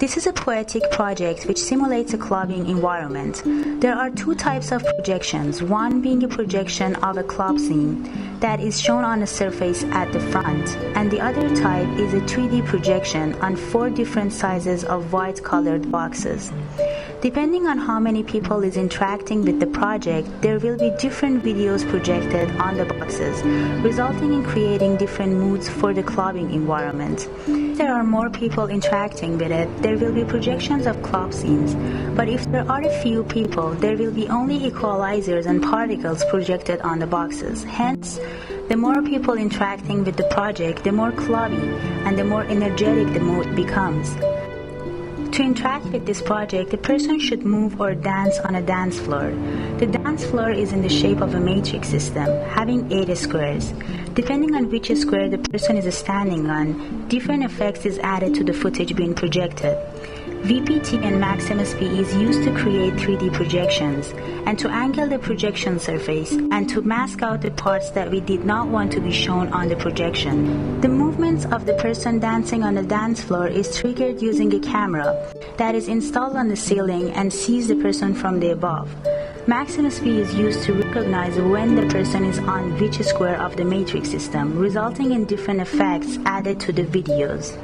This is a poetic project which simulates a clubbing environment. There are two types of projections, one being a projection of a club scene that is shown on a surface at the front, and the other type is a 3D projection on 4 different sizes of white colored boxes. Depending on how many people is interacting with the project, there will be different videos projected on the boxes, resulting in creating different moods for the clubbing environment. If there are more people interacting with it, there will be projections of club scenes, but if there are a few people, there will be only equalizers and particles projected on the boxes. Hence, the more people interacting with the project, the more clubby and the more energetic the mood becomes. To interact with this project, the person should move or dance on a dance floor. The dance floor is in the shape of a matrix system, having 8 squares. Depending on which square the person is standing on, different effects is added to the footage being projected. VPT and Maximus P is used to create 3D projections and to angle the projection surface and to mask out the parts that we did not want to be shown on the projection. The movements of the person dancing on the dance floor is triggered using a camera that is installed on the ceiling and sees the person from the above. Maximus P is used to recognize when the person is on which square of the matrix system, resulting in different effects added to the videos.